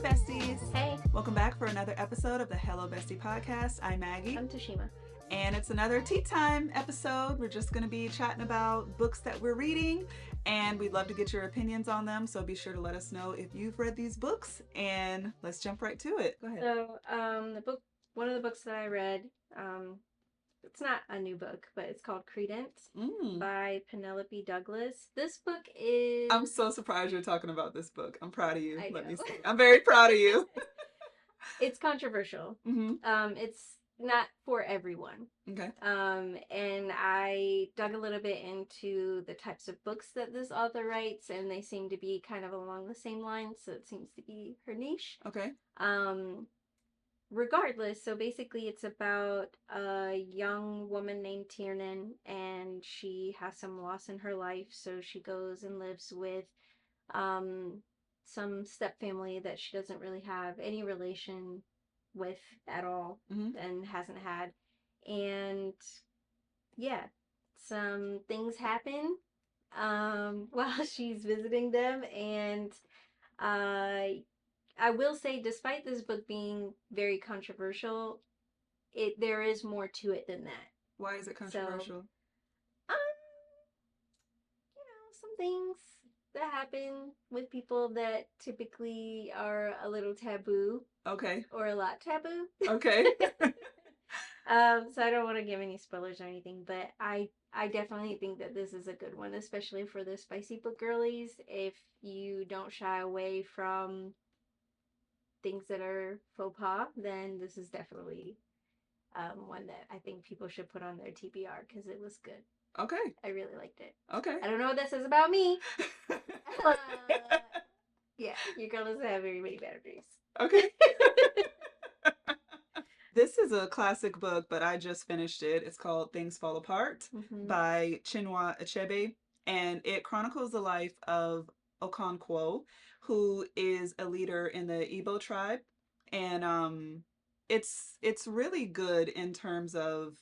besties. Hey. Welcome back for another episode of the Hello Bestie podcast. I'm Maggie. I'm Tashima. And it's another tea time episode. We're just going to be chatting about books that we're reading, and we'd love to get your opinions on them. So be sure to let us know if you've read these books, and let's jump right to it. Go ahead. So, one of the books that I read, it's not a new book, but it's called Credence by Penelope Douglas. This book is... I'm so surprised you're talking about this book. I'm proud of you. I Let know. me say. I'm very proud of you. It's controversial. It's not for everyone. Okay. And I dug a little bit into the types of books that this author writes, and they seem to be kind of along the same lines, so it seems to be her niche. Okay. Regardless, so basically it's about a young woman named Tiernan, and she has some loss in her life, so she goes and lives with some step family that she doesn't really have any relation with at all, and hasn't had. And yeah, some things happen while she's visiting them, and I will say, despite this book being very controversial, there is more to it than that. Why is it controversial? So, some things that happen with people that typically are a little taboo. Okay. Or a lot taboo. Okay. So I don't want to give any spoilers or anything, but I definitely think that this is a good one, especially for the spicy book girlies. If you don't shy away from things that are faux pas, then this is definitely one that I think people should put on their TBR because it was good. Okay. I really liked it. Okay. I don't know what that says about me. Yeah, your girl doesn't have very many boundaries. Okay. This is a classic book, but I just finished it. It's called Things Fall Apart by Chinua Achebe, and it chronicles the life of Okonkwo, who is a leader in the Igbo tribe, and it's really good in terms of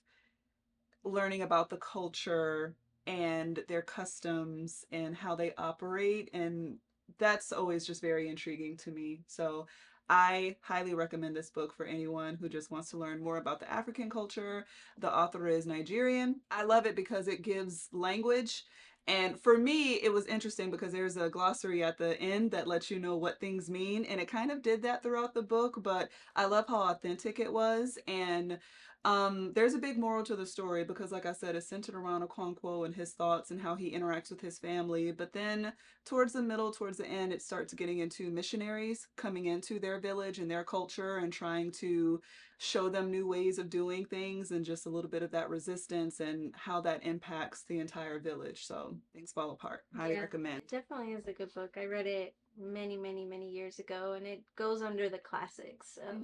learning about the culture and their customs and how they operate, and that's always just very intriguing to me. So I highly recommend this book for anyone who just wants to learn more about the African culture. The author is Nigerian. I love it because it gives language. And for me, it was interesting because there's a glossary at the end that lets you know what things mean. And it kind of did that throughout the book, but I love how authentic it was. And there's a big moral to the story because, like I said, it's centered around Okonkwo and his thoughts and how he interacts with his family. But then towards the end, it starts getting into missionaries coming into their village and their culture and trying to show them new ways of doing things, and just a little bit of that resistance and how that impacts the entire village. So Things Fall Apart. Highly recommend. It definitely is a good book. I read it many, many, many years ago, and it goes under the classics of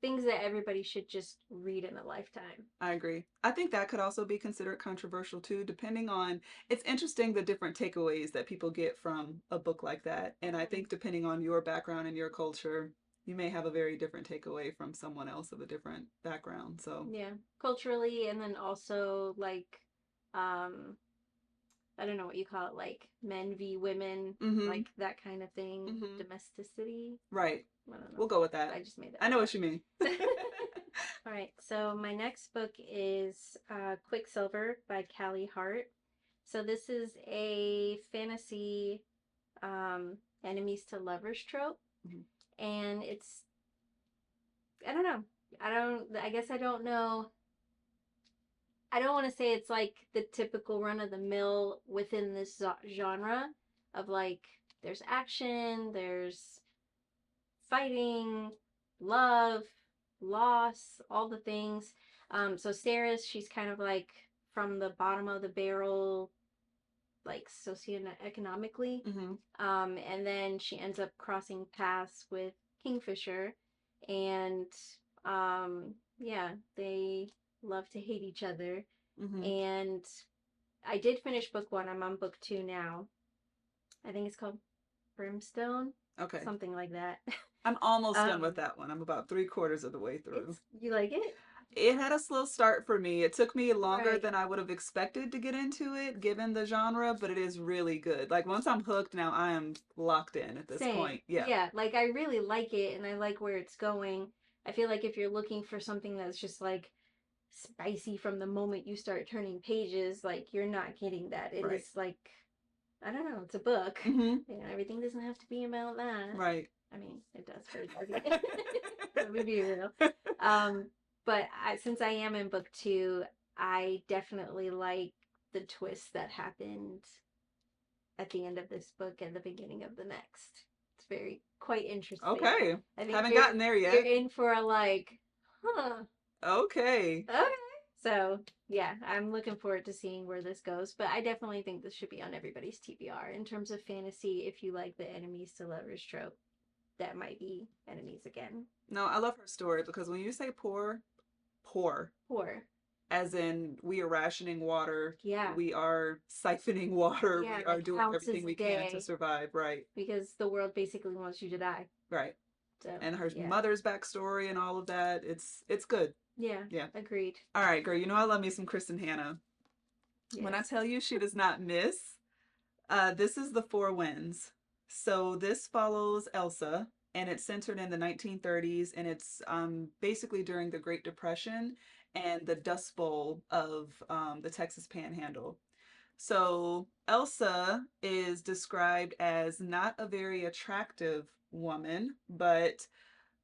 things that everybody should just read in a lifetime. I agree. I think that could also be considered controversial too, depending on, it's interesting the different takeaways that people get from a book like that. And I think depending on your background and your culture, you may have a very different takeaway from someone else of a different background. So yeah, culturally, and then also like, I don't know what you call it, like men v women, like that kind of thing, domesticity. Right. I don't know. We'll go with that. I just made that. I know what you mean. All right, so my next book is Quicksilver by CALLIE HART. So this is a fantasy enemies to lovers trope, and it's, I don't know. I guess I don't know. I don't want to say it's like the typical run of the mill within this genre of like there's action, there's fighting, love, loss, all the things. So Sarah's, she's kind of like from the bottom of the barrel, like socioeconomically. And then she ends up crossing paths with Kingfisher, and yeah, they love to hate each other. And I did finish book 1. I'm on book 2 now. I think it's called Brimstone. Okay. Something like that. I'm almost done with that one. I'm about 3/4 of the way through. You like it? It had a slow start for me. It took me longer Right. than I would have expected to get into it, given the genre, but it is really good. Like, once I'm hooked, now I am locked in at this Same. point. Yeah. Yeah, like I really like it and I like where it's going. I feel like if you're looking for something that's just like spicy from the moment you start turning pages, like you're not getting that. It Right. is like I don't know, it's a book. Mm-hmm. You know, everything doesn't have to be about that. Right. I mean, it does, but it doesn't. Let me be real. Um, but since I am in book two, I definitely like the twist that happened at the end of this book and the beginning of the next. It's very quite interesting. Okay. I think Haven't gotten there you're yet. in for a like, huh, Okay. okay. So yeah, I'm looking forward to seeing where this goes. But I definitely think this should be on everybody's TBR in terms of fantasy. If you like the enemies to lovers trope, that might be enemies again. No, I love her story because when you say poor, poor, Or as in we are rationing water, yeah, we are siphoning water, yeah, we are like doing ounces everything a we can to day survive. Right. because the world basically wants you to die. Right. So And her yeah, mother's backstory and all of that. It's good. yeah, Yeah. agreed. All right, girl. You know I love me some Kristin Hannah. When I Yes. tell you she does not miss, this is the Four Winds. So this follows Elsa, and it's centered in the 1930s, and it's basically during the Great Depression and the Dust Bowl of the Texas Panhandle. So Elsa is described as not a very attractive woman, but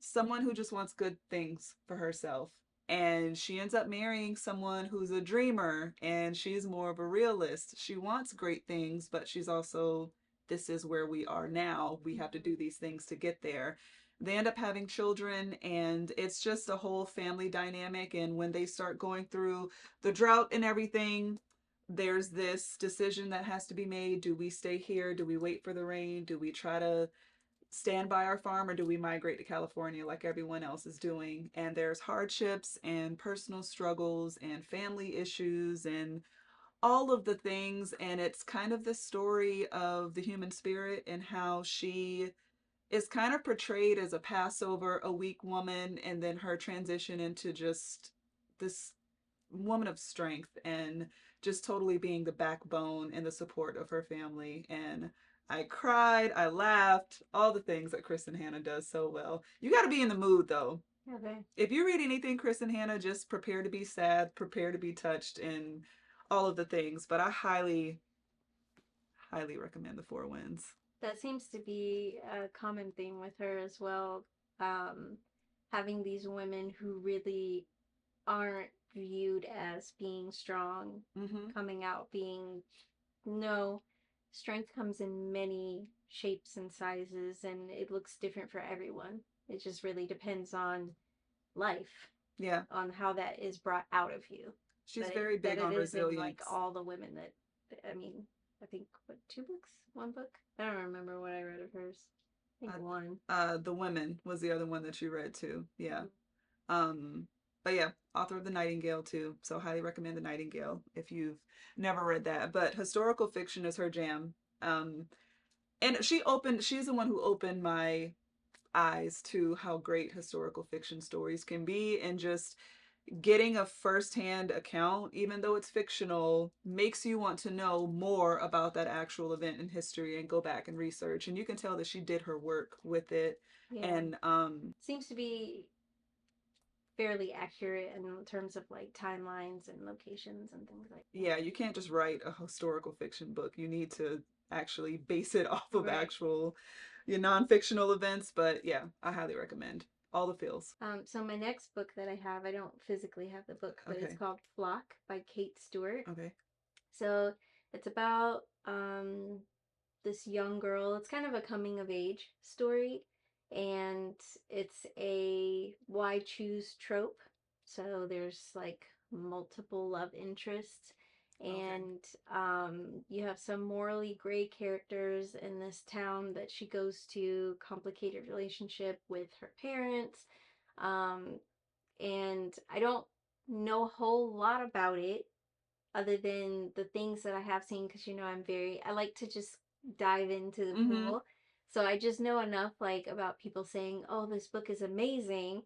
someone who just wants good things for herself. And she ends up marrying someone who's a dreamer and she's more of a realist. She wants great things, but she's also, this is where we are now. We have to do these things to get there. They end up having children, and it's just a whole family dynamic. And when they start going through the drought and everything, there's this decision that has to be made. Do we stay here? Do we wait for the rain? Do we try to stand by our farm, or do we migrate to California like everyone else is doing? And there's hardships and personal struggles and family issues and all of the things. And it's kind of the story of the human spirit and how she is kind of portrayed as a Passover, a weak woman, and then her transition into just this woman of strength and just totally being the backbone and the support of her family. And I cried, I laughed, all the things that Kristin Hannah does so well. You got to be in the mood though. Okay. If you read anything Kristin Hannah, just prepare to be sad, prepare to be touched, and all of the things. But I highly, highly recommend The Four Winds. That seems to be a common theme with her as well. Um, Having these women who really aren't viewed as being strong, Mm-hmm. coming out being no, strength comes in many shapes and sizes, and it looks different for everyone. It just really depends on life, Yeah, on how that is brought out of you. she's very That big it on isn't like resilience. all the women that I mean, I think what two books, one book. I don't remember what I read of hers. I think one. The Women was the other one that you read too. Yeah. Mm-hmm. Um, but yeah, author of The Nightingale too. So highly recommend The Nightingale if you've never read that. But historical fiction is her jam. Um, and she's the one who opened my eyes to how great historical fiction stories can be, and just getting a firsthand account, even though it's fictional, makes you want to know more about that actual event in history and go back and research. And you can tell that she did her work with it. Yeah. And Seems to be fairly accurate in terms of like timelines and locations and things like that. yeah, you can't just write a historical fiction book. You need to actually base it off of Right. actual, non-fictional events. But yeah, I highly recommend all the feels. So my next book that I have, I don't physically have the book, but it's Okay. called Flock by Kate Stewart. Okay. So it's about this young girl. It's kind of a coming of age story, and it's a why choose trope. So there's like multiple love interests, Okay. and you have some morally gray characters in this town that she goes to, complicated relationship with her parents. Um, and I don't know a whole lot about it other than the things that I have seen because I like to just dive into the Mm-hmm. pool. So I just know enough like about people saying, "Oh, this book is amazing."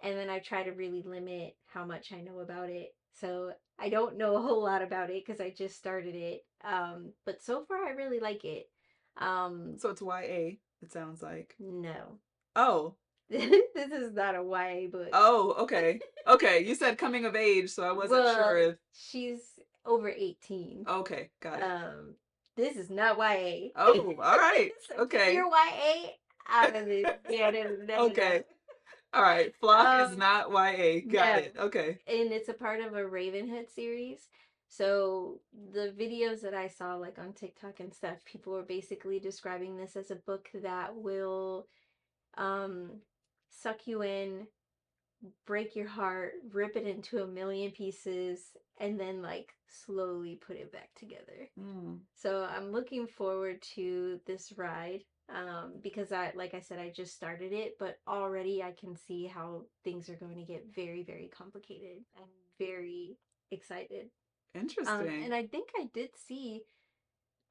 and then I try to really limit how much I know about it. So I don't know a whole lot about it because I just started it. But so far I really like it. Um, So it's YA, it sounds like. no. Oh. This is not a YA book. Oh, okay. Okay, you said coming of age, so I wasn't sure Well, if. she's over 18. Okay, got it. This is not YA. Oh, all right. So get Okay. your YA out of this. Yeah, no, no, no, no. Okay. All right. Flock is Um, not YA. Got no. it. Okay. And it's a part of a Ravenhood series. So the videos that I saw like on TikTok and stuff, people were basically describing this as a book that will um suck you in, break your heart, rip it into a million pieces, and then like slowly put it back together. Mm, So I'm looking forward to this ride because like I said, I just started it, but already I can see how things are going to get very, very complicated. I'm very excited. interesting. And I think I did see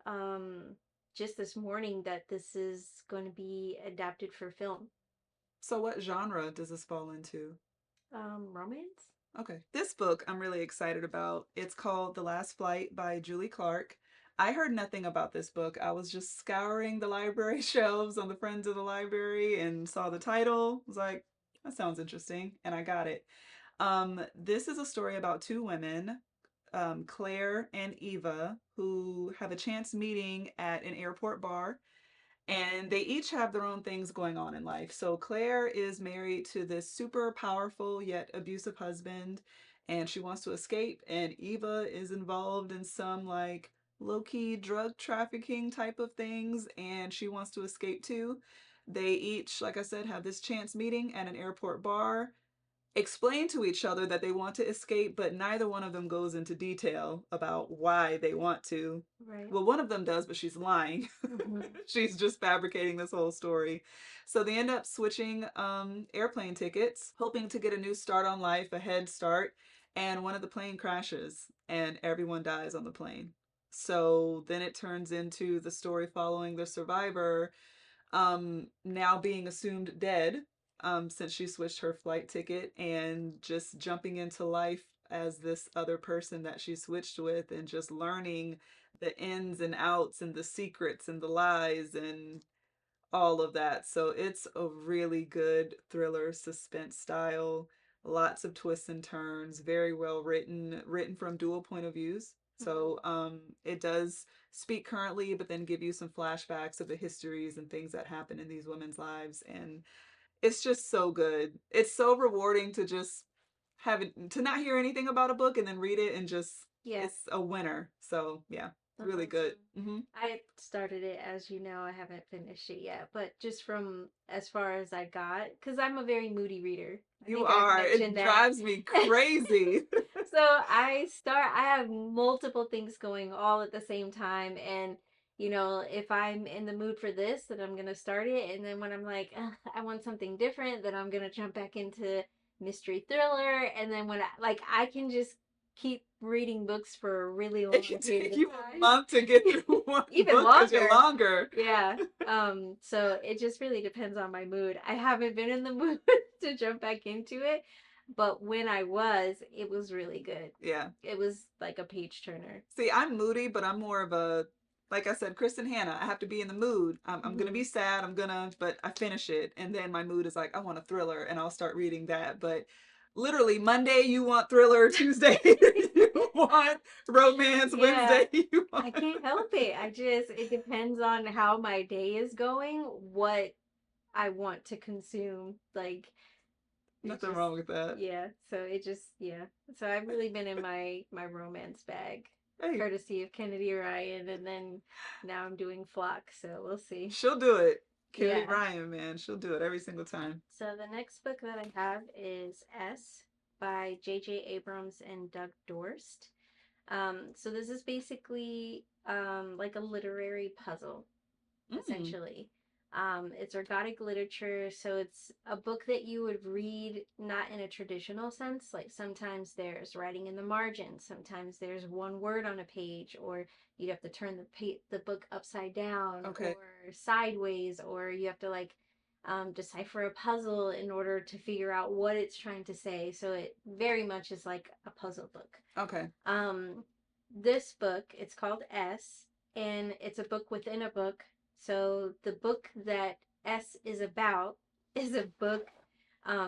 um, just this morning that this is going to be adapted for film. So what genre does this fall into? Romance? Okay. This book I'm really excited about. It's called The Last Flight by Julie Clark. I heard nothing about this book. I was just scouring the library shelves on the Friends of the Library and saw the title. Was like, that sounds interesting, and I got it. This is a story about two women, Claire and Eva, who have a chance meeting at an airport bar, and they each have their own things going on in life. So Claire is married to this super powerful yet abusive husband, and she wants to escape. And Eva is involved in some like low key drug trafficking type of things, and she wants to escape too. They each, like I said, have this chance meeting at an airport bar, explain to each other that they want to escape, but neither one of them goes into detail about why they want to. Right. Well, one of them does, but she's lying. Mm-hmm. She's just fabricating this whole story. So they end up switching airplane tickets, hoping to get a new start on life, a head start. And one of the plane crashes, and everyone dies on the plane. So then it turns into the story following the survivor, now being assumed dead, since she switched her flight ticket, and just jumping into life as this other person that she switched with, and just learning the ins and outs and the secrets and the lies and all of that. So it's a really good thriller suspense style. Lots of twists and turns, very well written, written from dual point of views. Mm-hmm. So it does speak currently, but then give you some flashbacks of the histories and things that happen in these women's lives. And it's just so good. It's so rewarding to just have it, to not hear anything about a book and then read it and just, Yeah. it's a winner. So yeah, That's really good. awesome. Mm-hmm. I started it, as you know, I haven't finished it yet, but just from as far as I got, because I'm a very moody reader. I You think I've are. mentioned It that. drives me crazy. So I have multiple things going all at the same time. And, if I'm in the mood for this, then I'm going to start it. And then when I'm like, "Ugh, I want something different," then I'm going to jump back into mystery thriller. And then I can just keep reading books for a really long It can period take of you a time. month to get through one Even book because you're longer. longer. Yeah. So it just really depends on my mood. I haven't been in the mood to jump back into it, but when I was, it was really good. Yeah. It was like a page turner. See, I'm moody, but I'm more of a, like I said, Kristen Hannah. I have to be in the mood. I'm gonna Hmm. be sad. But I finish it, and then my mood is like, I want a thriller, and I'll start reading that. But literally, Monday you want thriller, Tuesday you want romance, Yeah. Wednesday you I want. can't help it. It depends on how my day is going, what I want to consume. Like, it Nothing just, wrong with that. yeah. Yeah. So I've really been in my romance bag, Hey, courtesy of Kennedy Ryan, and then now I'm doing Flock. So we'll see. she'll do it. Kennedy Yeah. Ryan, man, she'll do it every single time. So the next book that I have is S by J.J. Abrams and Doug Dorst. So this is basically like a literary puzzle, Mm, essentially. It's ergodic literature, so it's a book that you would read not in a traditional sense. Like sometimes there's writing in the margins, sometimes there's one word on a page, or you'd have to turn the book upside down okay. or sideways, or you have to like decipher a puzzle in order to figure out what it's trying to say. So it very much is like a puzzle book. Okay. This book, it's called S, and it's a book within a book. So the book that S is about is a book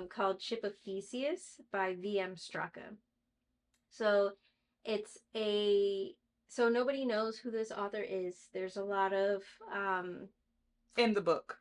called Ship of Theseus by V.M. Straka. So it's a so nobody knows who this author is. There's a lot of In the book.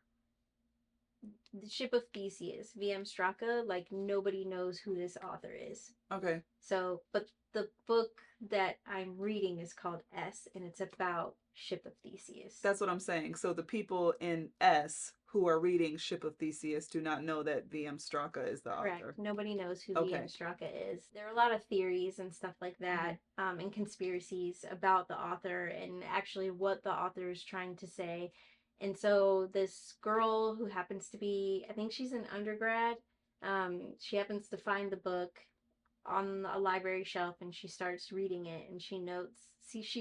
the Ship of Theseus, V.M. Straka, like nobody knows who this author is. Okay. So, but the book that I'm reading is called S, and it's about Ship of Theseus. That's what I'm saying. So the people in S who are reading Ship of Theseus do not know that V.M. Straka is the Correct. author. Nobody knows who Okay. V.M. Straka is. There are a lot of theories and stuff like that, and conspiracies about the author and actually what the author is trying to say. And so this girl who happens to be, I think she's an undergrad, she happens to find the book on a library shelf and she starts reading it and she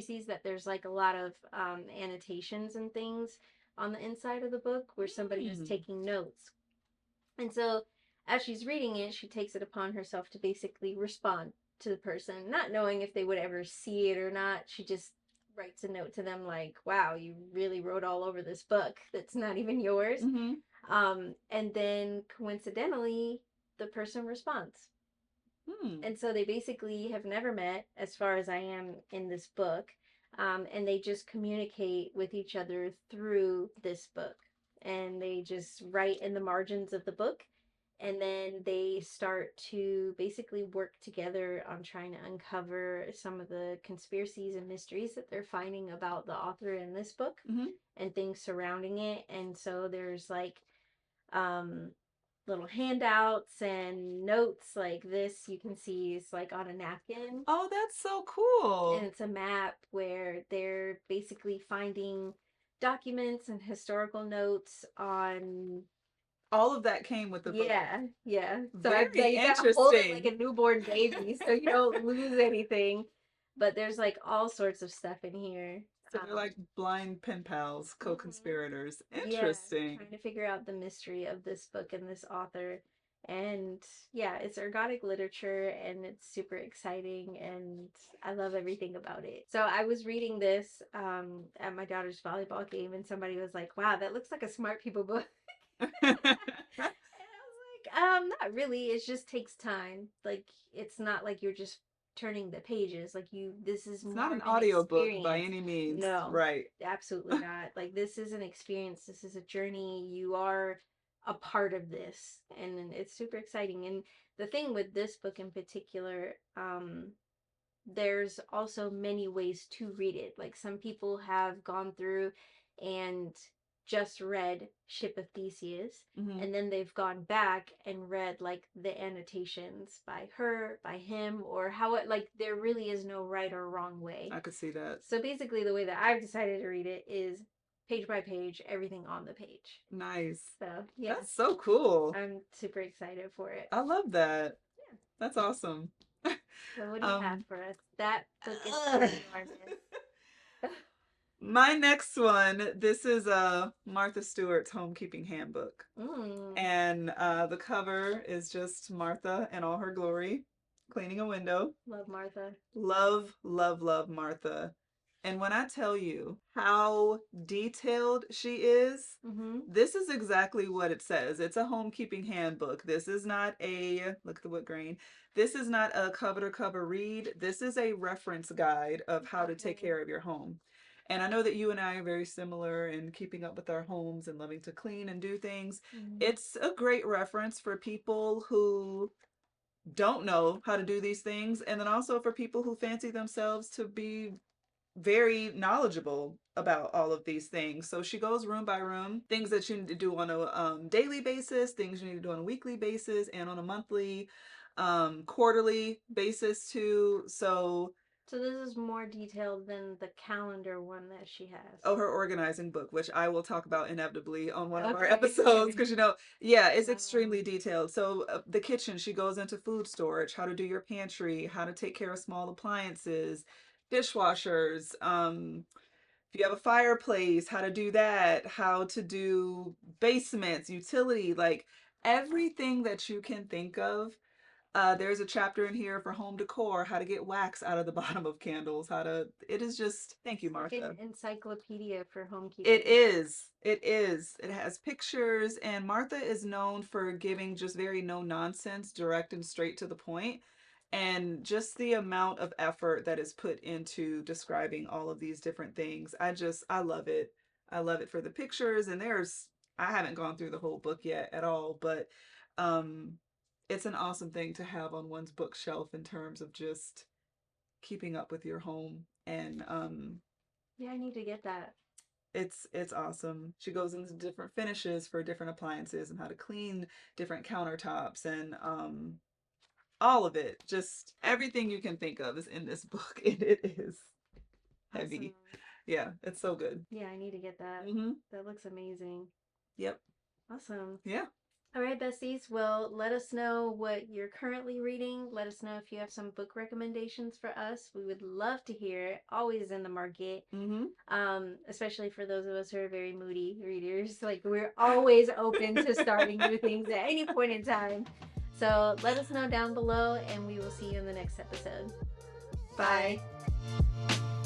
sees that there's like a lot of annotations and things on the inside of the book where somebody is taking notes. And so as she's reading it, she takes it upon herself to basically respond to the person, not knowing if they would ever see it or not. She just writes a note to them like, wow, you really wrote all over this book that's not even yours. And then coincidentally, the person responds. And so they basically have never met, as far as I am in this book, and they just communicate with each other through this book. And they just write in the margins of the book, and then they start to basically work together on trying to uncover some of the conspiracies and mysteries that they're finding about the author in this book and things surrounding it. And so there's like um little handouts and notes like this you can see is like on a napkin. Oh, that's so cool. And it's a map where they're basically finding documents and historical notes on all of that came with the book. Yeah. So Very you gotta hold it interesting. like a newborn baby so you don't lose anything. But there's like all sorts of stuff in here. So they're like blind pen pals, co-conspirators. Interesting. Trying to figure out the mystery of this book and this author. And yeah, it's ergodic literature and it's super exciting and I love everything about it. So I was reading this at my daughter's volleyball game and somebody was like, wow, that looks like a smart people book. And I was like, not really. It just takes time. Like, it's not like you're just turning the pages. Like this is It's more not an of an audio book by experience. any means. No, Right. absolutely not. Like this is an experience. This is a journey. You are a part of this, and it's super exciting. And the thing with this book in particular, there's also many ways to read it. Like some people have gone through and just read Ship of Theseus, and then they've gone back and read like the annotations by her, by him, or how it like there really is no right or wrong way. I could see that. So basically, the way that I've decided to read it is page by page, everything on the page. Nice. So yeah, that's so cool. I'm super excited for it. I love that. Yeah, that's awesome. So what do you have for us? That book is enormous. My next one, this is Martha Stewart's Homekeeping Handbook. And the cover is just Martha in all her glory, cleaning a window. Love Martha. Love, love, love Martha. And when I tell you how detailed she is, this is exactly what it says. It's a homekeeping handbook. This is not a, look at the wood grain. This is not a cover to cover read. This is a reference guide of how to take care of your home. And I know that you and I are very similar in keeping up with our homes and loving to clean and do things. It's a great reference for people who don't know how to do these things. And then also for people who fancy themselves to be very knowledgeable about all of these things. So she goes room by room, things that you need to do on a daily basis, things you need to do on a weekly basis, and on a monthly, quarterly basis too. So this is more detailed than the calendar one that she has. Oh, her organizing book, which I will talk about inevitably on one of our episodes, because yeah, it's extremely detailed. So the kitchen, she goes into food storage, how to do your pantry, how to take care of small appliances, dishwashers, if you have a fireplace, how to do that, how to do basements, utility, like everything that you can think of. There's a chapter in here for home decor, how to get wax out of the bottom of candles, how to, it is just, thank you, Like an Martha. encyclopedia for It homekeeping. is. It is. It has pictures, and Martha is known for giving just very no nonsense, direct and straight to the point. And just the amount of effort that is put into describing all of these different things. I love it. I love it for the pictures. And I haven't gone through the whole book yet at all, but um, it's an awesome thing to have on one's bookshelf in terms of just keeping up with your home. And Yeah, I need to get that. it's awesome. She goes into different finishes for different appliances and how to clean different countertops and all of it. Just everything you can think of is in this book and it is Awesome. heavy. Yeah, it's so good. Yeah, I need to get that. Mhm. That looks amazing. Yep. Awesome. Yeah. All right, besties. Well, let us know what you're currently reading. Let us know if you have some book recommendations for us. We would love to hear it. Always in the market. Mhm. Especially for those of us who are very moody readers. Like, we're always open to starting new things at any point in time. So let us know down below, and we will see you in the next episode. Bye. Bye.